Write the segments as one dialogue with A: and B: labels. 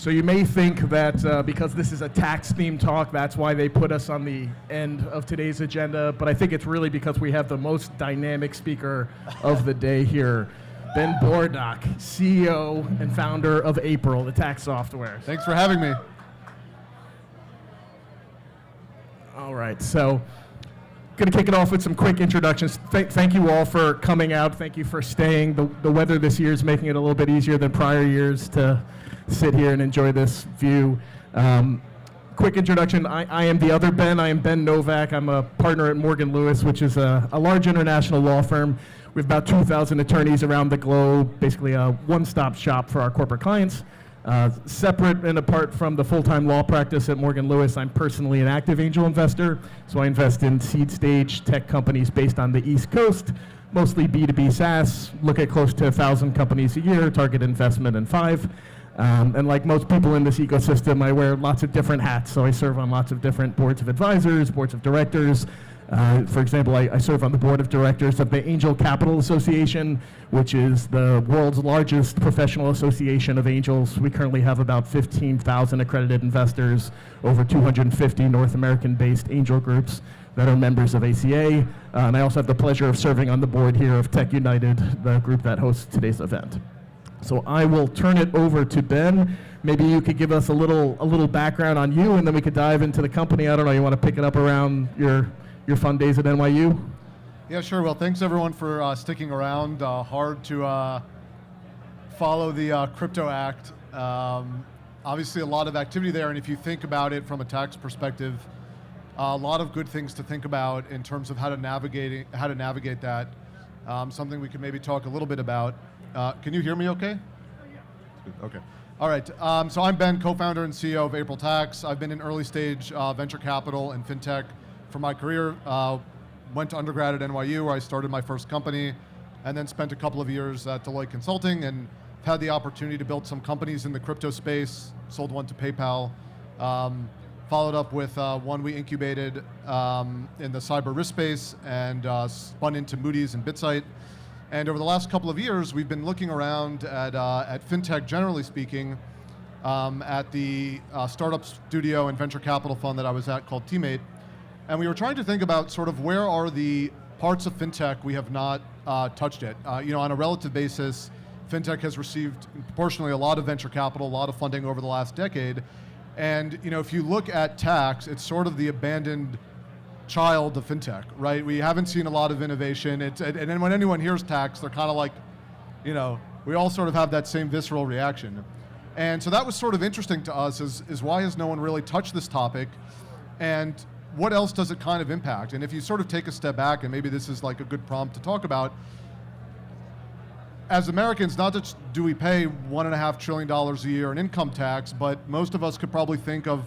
A: So you may think that because this is a tax-themed talk, that's why they put us on the end of today's agenda, but I think it's really because we have the most dynamic speaker of the day here, Ben Borodach, CEO and founder of April, the tax software.
B: Thanks for having me.
A: All right, so going to kick it off with some quick introductions. Thank you all for coming out. Thank you for staying. The weather this year is making it a little bit easier than prior years to sit here and enjoy this view. Quick introduction, I am the other Ben. I am Ben Novak. I'm a partner at Morgan Lewis, which is a large international law firm. We have about 2,000 attorneys around the globe, basically a one-stop shop for our corporate clients. Separate and apart from the full-time law practice at Morgan Lewis, I'm personally an active angel investor. So I invest in seed stage tech companies based on the East Coast, mostly B2B SaaS, look at close to 1,000 companies a year, target investment in 5. And like most people in this ecosystem, I wear lots of different hats. So I serve on lots of different boards of advisors, boards of directors. For example, I serve on the board of directors of the Angel Capital Association, which is the world's largest professional association of angels. We currently have about 15,000 accredited investors, over 250 North American-based angel groups that are members of ACA. And I also have the pleasure of serving on the board here of Tech United, the group that hosts today's event. So I will turn it over to Ben. Maybe you could give us a little background on you, and then we could dive into the company. I don't know, you want to pick it up around your fun days at NYU?
B: Yeah, sure. Well, thanks everyone for sticking around. Hard to follow the Crypto Act. Obviously a lot of activity there, and if you think about it from a tax perspective, a lot of good things to think about in terms of how to navigate that. Something we could maybe talk a little bit about. Can you hear me okay? Okay. All right. So I'm Ben, co-founder and CEO of April Tax. I've been in early stage venture capital and fintech for my career. Went to undergrad at NYU where I started my first company, and then spent a couple of years at Deloitte Consulting and had the opportunity to build some companies in the crypto space, sold one to PayPal, followed up with one we incubated in the cyber risk space and spun into Moody's and BitSight. And over the last couple of years, we've been looking around at fintech, generally speaking, at the startup studio and venture capital fund that I was at called Teammate. And we were trying to think about sort of where are the parts of fintech we have not touched yet. On a relative basis, fintech has received proportionally a lot of venture capital, a lot of funding over the last decade. And if you look at tax, it's sort of the abandoned child of fintech, right? We haven't seen a lot of innovation. And then when anyone hears tax, they're kind of like, we all sort of have that same visceral reaction. And so that was sort of interesting to us is why has no one really touched this topic? And what else does it kind of impact? And if you sort of take a step back, and maybe this is like a good prompt to talk about, as Americans, not just do we pay $1.5 trillion a year in income tax, but most of us could probably think of,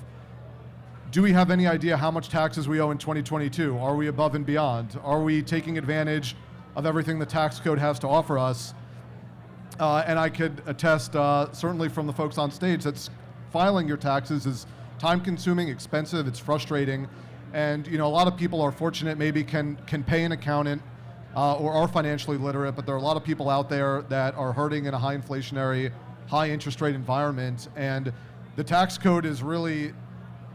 B: do we have any idea how much taxes we owe in 2022? Are we above and beyond? Are we taking advantage of everything the tax code has to offer us? And I could attest, certainly from the folks on stage, that filing your taxes is time-consuming, expensive, it's frustrating. And a lot of people are fortunate, maybe can pay an accountant or are financially literate, but there are a lot of people out there that are hurting in a high inflationary, high interest rate environment. And the tax code is really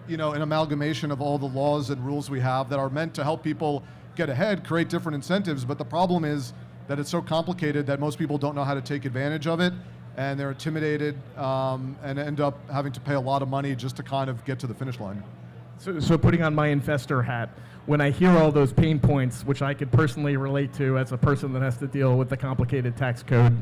B: an amalgamation of all the laws and rules we have that are meant to help people get ahead, create different incentives. But the problem is that it's so complicated that most people don't know how to take advantage of it, and they're intimidated and end up having to pay a lot of money just to kind of get to the finish line.
A: So putting on my investor hat, when I hear all those pain points, which I could personally relate to as a person that has to deal with the complicated tax code,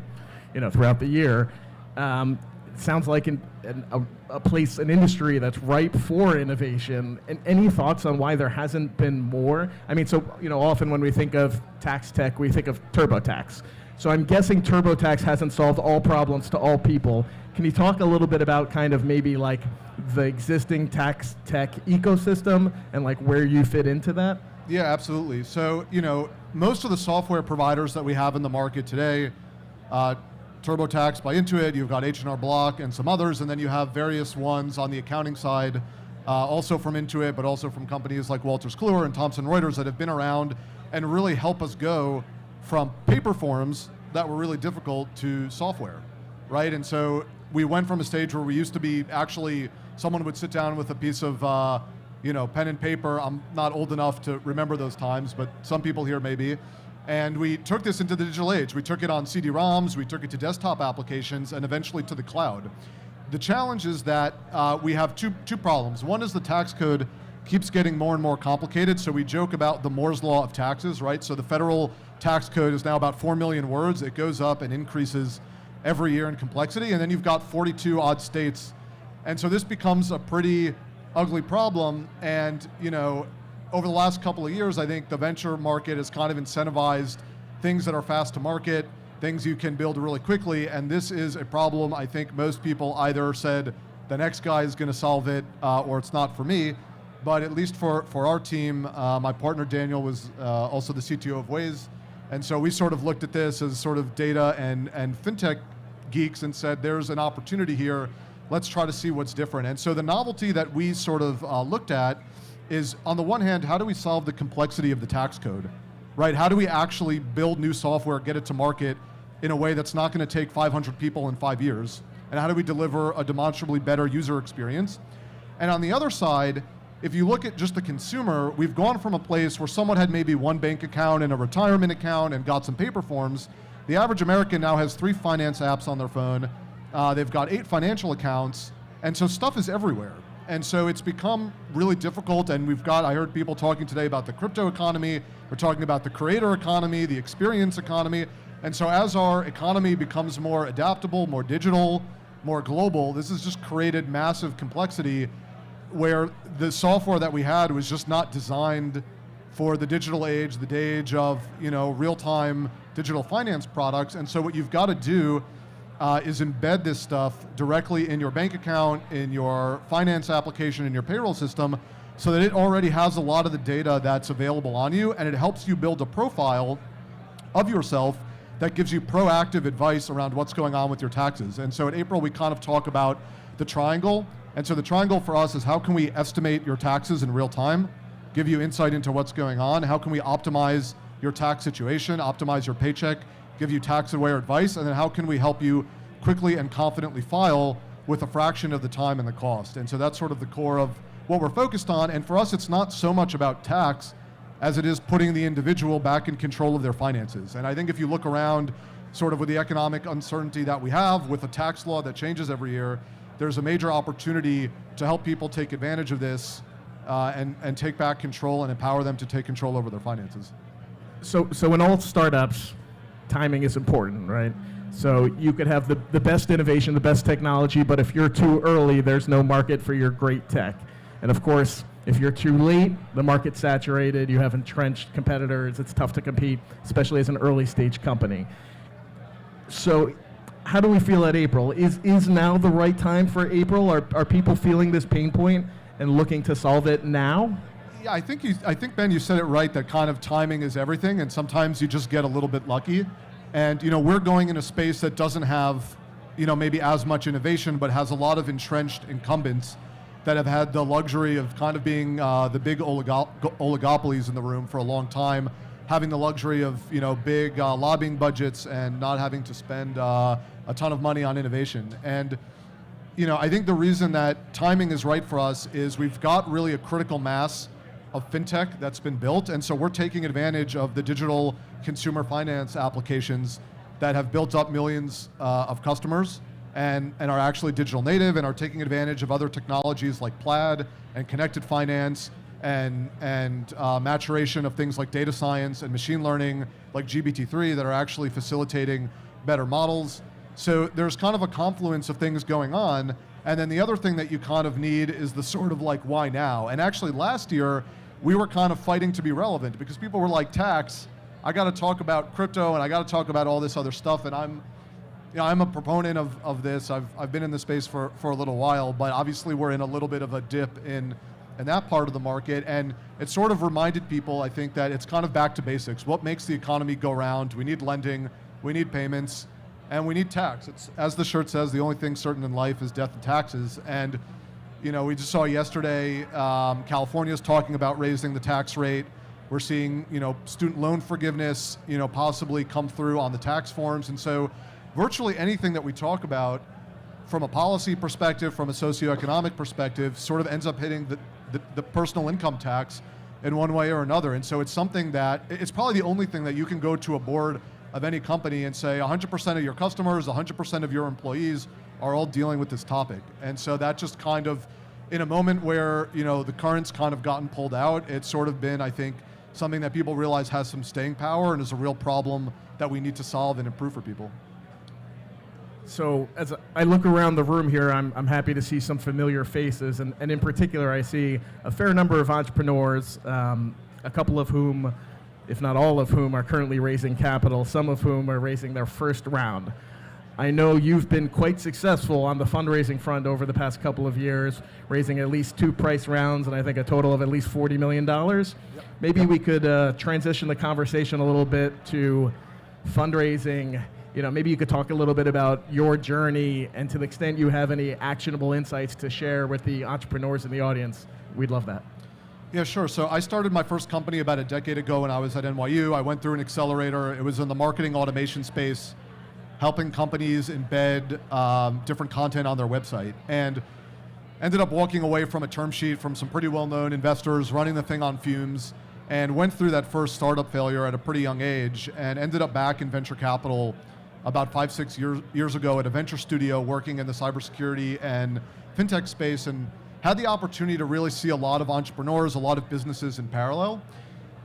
A: throughout the year, it sounds like a place, an industry that's ripe for innovation. And any thoughts on why there hasn't been more? I mean, often when we think of TaxTech, we think of TurboTax. So I'm guessing TurboTax hasn't solved all problems to all people. Can you talk a little bit about kind of maybe like the existing TaxTech ecosystem and like where you fit into that?
B: Yeah, absolutely. So, most of the software providers that we have in the market today, TurboTax by Intuit, you've got H&R Block and some others, and then you have various ones on the accounting side, also from Intuit, but also from companies like Wolters Kluwer and Thomson Reuters that have been around and really help us go from paper forms that were really difficult to software, right? And so we went from a stage where we used to be actually, someone would sit down with a piece of pen and paper. I'm not old enough to remember those times, but some people here may be. And we took this into the digital age. We took it on CD-ROMs, we took it to desktop applications, and eventually to the cloud. The challenge is that we have two problems. One is the tax code keeps getting more and more complicated, so we joke about the Moore's law of taxes, right? So the federal tax code is now about 4 million words. It goes up and increases every year in complexity, and then you've got 42 odd states. And so this becomes a pretty ugly problem, and over the last couple of years, I think the venture market has kind of incentivized things that are fast to market, things you can build really quickly, and this is a problem I think most people either said, the next guy is gonna solve it, or it's not for me. But at least for our team, my partner Daniel was also the CTO of Waze, and so we sort of looked at this as sort of data and fintech geeks and said, there's an opportunity here, let's try to see what's different. And so the novelty that we sort of looked at is, on the one hand, how do we solve the complexity of the tax code, right? How do we actually build new software, get it to market in a way that's not gonna take 500 people in 5 years? And how do we deliver a demonstrably better user experience? And on the other side, if you look at just the consumer, we've gone from a place where someone had maybe one bank account and a retirement account and got some paper forms. The average American now has 3 finance apps on their phone. They've got 8 financial accounts, and so stuff is everywhere. And so it's become really difficult, and I heard people talking today about the crypto economy, we're talking about the creator economy, the experience economy, and so as our economy becomes more adaptable, more digital, more global, this has just created massive complexity where the software that we had was just not designed for the digital age, the day age of real-time digital finance products. And so what you've got to do is embed this stuff directly in your bank account, in your finance application, in your payroll system, so that it already has a lot of the data that's available on you, and it helps you build a profile of yourself that gives you proactive advice around what's going on with your taxes. And so at April, we kind of talk about the triangle. And so the triangle for us is, how can we estimate your taxes in real time, give you insight into what's going on? How can we optimize your tax situation, optimize your paycheck, give you tax-aware advice? And then how can we help you quickly and confidently file with a fraction of the time and the cost? And so that's sort of the core of what we're focused on. And for us, it's not so much about tax as it is putting the individual back in control of their finances. And I think if you look around sort of with the economic uncertainty that we have, with a tax law that changes every year, there's a major opportunity to help people take advantage of this and take back control and empower them to take control over their finances.
A: So in all startups, timing is important, right? So you could have the best innovation, the best technology, but if you're too early, there's no market for your great tech. And of course, if you're too late, the market's saturated, you have entrenched competitors, it's tough to compete, especially as an early stage company. So how do we feel at April? Is now the right time for April? Are people feeling this pain point and looking to solve it now?
B: Yeah, I think Ben, you said it right, that kind of timing is everything, and sometimes you just get a little bit lucky. And we're going in a space that doesn't have maybe as much innovation, but has a lot of entrenched incumbents that have had the luxury of kind of being the big oligopolies in the room for a long time, having the luxury of big lobbying budgets and not having to spend a ton of money on innovation. And I think the reason that timing is right for us is we've got really a critical mass of fintech that's been built, and so we're taking advantage of the digital consumer finance applications that have built up millions of customers and are actually digital native and are taking advantage of other technologies like Plaid and connected finance and maturation of things like data science and machine learning like GPT-3 that are actually facilitating better models. So there's kind of a confluence of things going on. And then the other thing that you kind of need is the sort of like, why now? And actually last year, we were kind of fighting to be relevant because people were like, tax, I got to talk about crypto and I got to talk about all this other stuff. And I'm a proponent of this. I've been in the space for a little while, but obviously we're in a little bit of a dip in that part of the market. And it sort of reminded people, I think, that it's kind of back to basics. What makes the economy go round? We need lending, we need payments, and we need tax. It's, as the shirt says, the only thing certain in life is death and taxes. And we just saw yesterday, California's talking about raising the tax rate. We're seeing, student loan forgiveness, possibly come through on the tax forms. And so virtually anything that we talk about from a policy perspective, from a socioeconomic perspective, sort of ends up hitting the personal income tax in one way or another. And so it's something that, it's probably the only thing that you can go to a board of any company and say 100% of your customers, 100% of your employees are all dealing with this topic. And so that just kind of, in a moment where, you know, the current's kind of gotten pulled out, it's sort of been, I think, something that people realize has some staying power and is a real problem that we need to solve and improve for people.
A: So as I look around the room here, I'm happy to see some familiar faces, and in particular, I see a fair number of entrepreneurs, a couple of whom, if not all of whom, are currently raising capital, some of whom are raising their first round. I know you've been quite successful on the fundraising front over the past couple of years, raising at least 2 price rounds, and I think a total of at least $40 million. Yep. Maybe we could transition the conversation a little bit to fundraising. You know, maybe you could talk a little bit about your journey, and to the extent you have any actionable insights to share with the entrepreneurs in the audience, we'd love that.
B: Yeah, sure. So I started my first company about a decade ago when I was at NYU. I went through an accelerator. It was in the marketing automation space, helping companies embed different content on their website. And ended up walking away from a term sheet from some pretty well-known investors, running the thing on fumes, and went through that first startup failure at a pretty young age, and ended up back in venture capital about 5-6 years ago at a venture studio working in the cybersecurity and fintech space, and had the opportunity to really see a lot of entrepreneurs, a lot of businesses in parallel,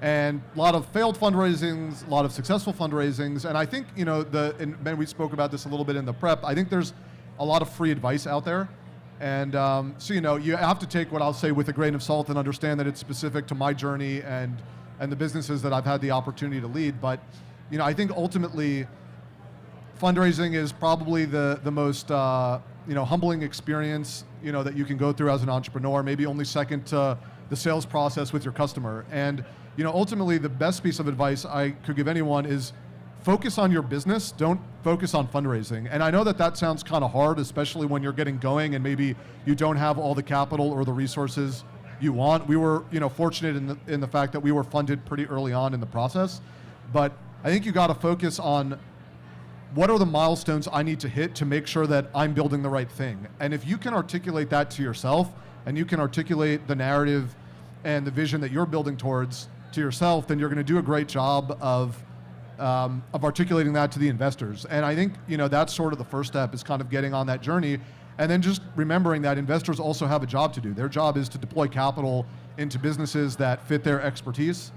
B: and a lot of failed fundraisings, a lot of successful fundraisings. And I think, you know, and Ben, we spoke about this a little bit in the prep, I think there's a lot of free advice out there. And so, you know, you have to take what I'll say with a grain of salt and understand that it's specific to my journey and the businesses that I've had the opportunity to lead. But, you know, I think ultimately, fundraising is probably the most you know, humbling experience, you know, that you can go through as an entrepreneur, maybe only second to the sales process with your customer. And, you know, ultimately the best piece of advice I could give anyone is focus on your business, don't focus on fundraising. And I know that that sounds kind of hard, especially when you're getting going and maybe you don't have all the capital or the resources you want. We were, you know, fortunate in the fact that we were funded pretty early on in the process. But I think you got to focus on what are the milestones I need to hit to make sure that I'm building the right thing. And if you can articulate that to yourself, and you can articulate the narrative and the vision that you're building towards to yourself, then you're going to do a great job of articulating that to the investors. And I think, you know, that's sort of the first step, is kind of getting on that journey, and then just remembering that investors also have a job to do. Their job is to deploy capital into businesses that fit their expertise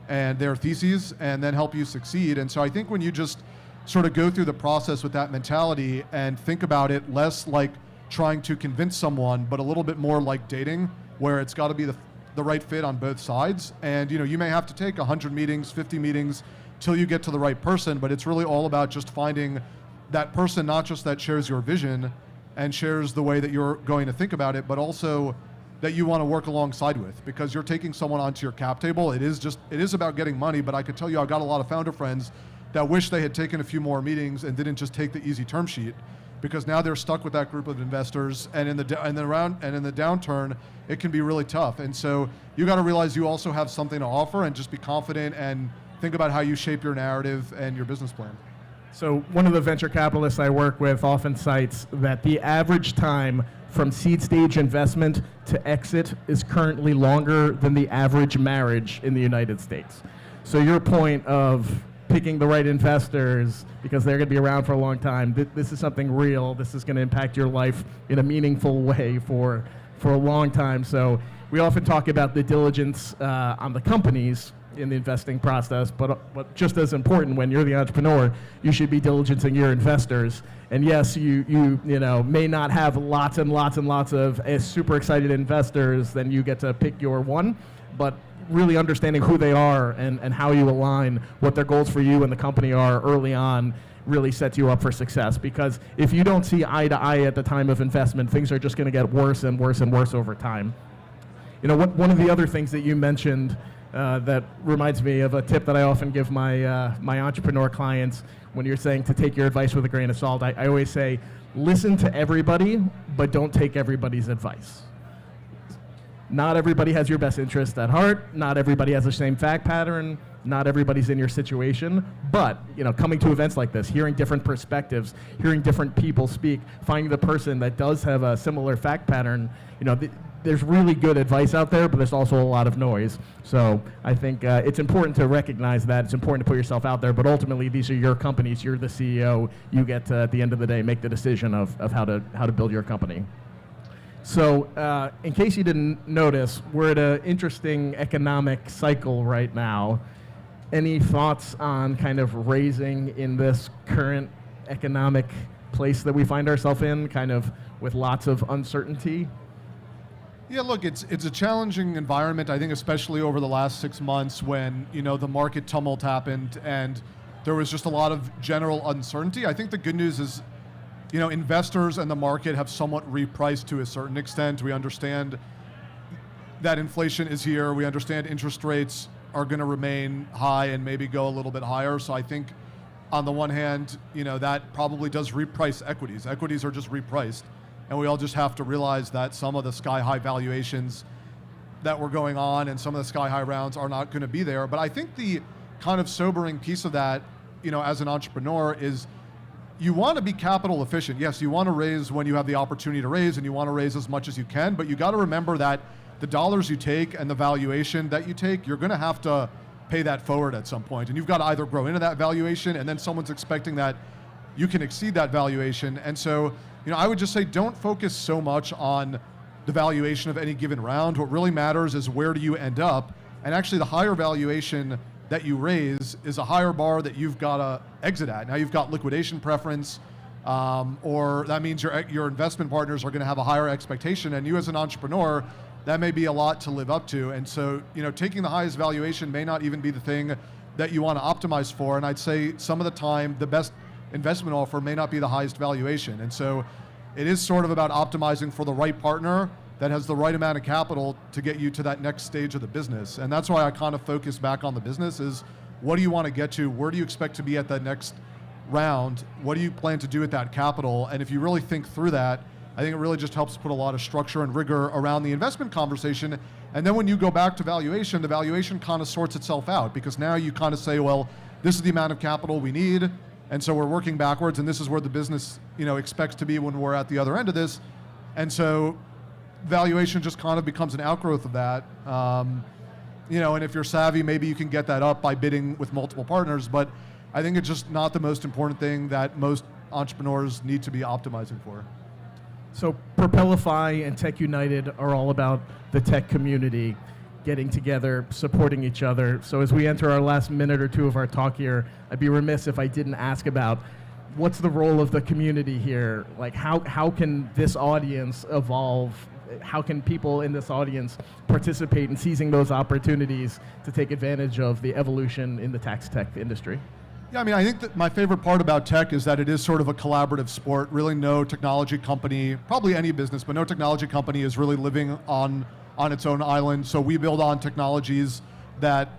B: and their theses, and then help you succeed. And so I think when you just sort of go through the process with that mentality and think about it less like trying to convince someone, but a little bit more like dating, where it's got to be the right fit on both sides. And, you know, you may have to take 100 meetings, 50 meetings till you get to the right person, but it's really all about just finding that person, not just that shares your vision and shares the way that you're going to think about it, but also that you want to work alongside with, because you're taking someone onto your cap table. It is about getting money, but I could tell you I've got a lot of founder friends that wish they had taken a few more meetings and didn't just take the easy term sheet, because now they're stuck with that group of investors, and in the downturn, it can be really tough. And so you got to realize you also have something to offer, and just be confident and think about how you shape your narrative and your business plan.
A: So one of the venture capitalists I work with often cites that the average time from seed stage investment to exit is currently longer than the average marriage in the United States. So your point of picking the right investors, because they're going to be around for a long time, this is something real. This is going to impact your life in a meaningful way for a long time. So we often talk about the diligence on the companies in the investing process, but just as important, when you're the entrepreneur, you should be diligencing your investors. And yes, you know, may not have lots and lots and lots of super excited investors, then you get to pick your one, but really understanding who they are and how you align what their goals for you and the company are early on really sets you up for success. Because if you don't see eye to eye at the time of investment, things are just going to get worse and worse and worse over time. You know, one of the other things that you mentioned that reminds me of a tip that I often give my my entrepreneur clients when you're saying to take your advice with a grain of salt. I always say, listen to everybody, but don't take everybody's advice. not everybody has your best interest at heart. Not everybody has the same fact pattern. Not everybody's in your situation. But coming to events like this, hearing different perspectives, hearing different people speak, finding the person that does have a similar fact pattern, there's really good advice out there, but there's also a lot of noise. So I think it's important to recognize that. It's important to put yourself out there, but ultimately these are your companies. You're the CEO. You get to, at the end of the day, make the decision of how to build your company. So in case you didn't notice, we're at an interesting economic cycle right now. Any thoughts on kind of raising in this current economic place that we find ourselves in, kind of with lots of uncertainty?
B: Yeah, look, it's a challenging environment, I think, especially over the last 6 months when, the market tumult happened and there was just a lot of general uncertainty. I think the good news is, investors and the market have somewhat repriced to a certain extent. We understand that inflation is here. We understand interest rates are going to remain high and maybe go a little bit higher. So I think on the one hand, that probably does reprice equities. Equities are just repriced. And we all just have to realize that some of the sky-high valuations that were going on and some of the sky-high rounds are not going to be there. But I think the kind of sobering piece of that, as an entrepreneur is you want to be capital efficient. Yes, you want to raise when you have the opportunity to raise and you want to raise as much as you can, but you got to remember that the dollars you take and the valuation that you take, you're going to have to pay that forward at some point. And you've got to either grow into that valuation and then someone's expecting that you can exceed that valuation. And so, I would just say don't focus so much on the valuation of any given round. What really matters is where do you end up? And actually the higher valuation that you raise is a higher bar that you've got to exit at. Now you've got liquidation preference, or that means your investment partners are going to have a higher expectation, and you as an entrepreneur, that may be a lot to live up to. And so, taking the highest valuation may not even be the thing that you want to optimize for. And I'd say some of the time, the best investment offer may not be the highest valuation. And so it is sort of about optimizing for the right partner that has the right amount of capital to get you to that next stage of the business. And that's why I kind of focus back on the business is what do you want to get to? Where do you expect to be at that next round? What do you plan to do with that capital? And if you really think through that, I think it really just helps put a lot of structure and rigor around the investment conversation. And then when you go back to valuation, the valuation kind of sorts itself out because now you kind of say, well, this is the amount of capital we need. And so we're working backwards, and this is where the business, expects to be when we're at the other end of this. And so valuation just kind of becomes an outgrowth of that. And if you're savvy, maybe you can get that up by bidding with multiple partners. But I think it's just not the most important thing that most entrepreneurs need to be optimizing for.
A: So Propelify and Tech United are all about the tech community getting together, supporting each other. So as we enter our last minute or two of our talk here, I'd be remiss if I didn't ask about what's the role of the community here? Like how can this audience evolve? How can people in this audience participate in seizing those opportunities to take advantage of the evolution in the tax tech industry?
B: Yeah, I think that my favorite part about tech is that it is sort of a collaborative sport. Really no technology company, probably any business, but no technology company is really living on its own island. So we build on technologies that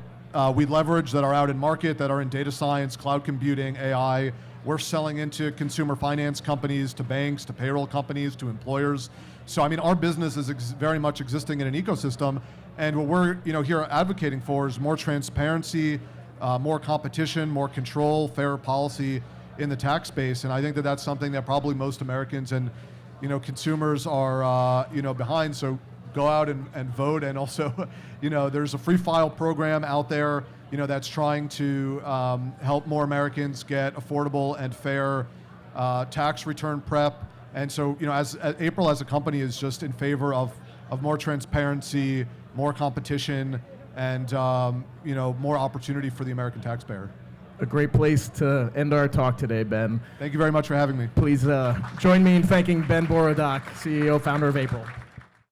B: we leverage that are out in market, that are in data science, cloud computing, AI. We're selling into consumer finance companies, to banks, to payroll companies, to employers. So our business is very much existing in an ecosystem. And what we're here advocating for is more transparency, more competition, more control, fairer policy in the tax space. And I think that that's something that probably most Americans and consumers are behind. So go out and vote. And also, there's a free file program out there, that's trying to help more Americans get affordable and fair tax return prep. And so, as April as a company is just in favor of more transparency, more competition, and more opportunity for the American taxpayer.
A: A great place to end our talk today, Ben.
B: Thank you very much for having me.
A: Please join me in thanking Ben Borodach, CEO, founder of April.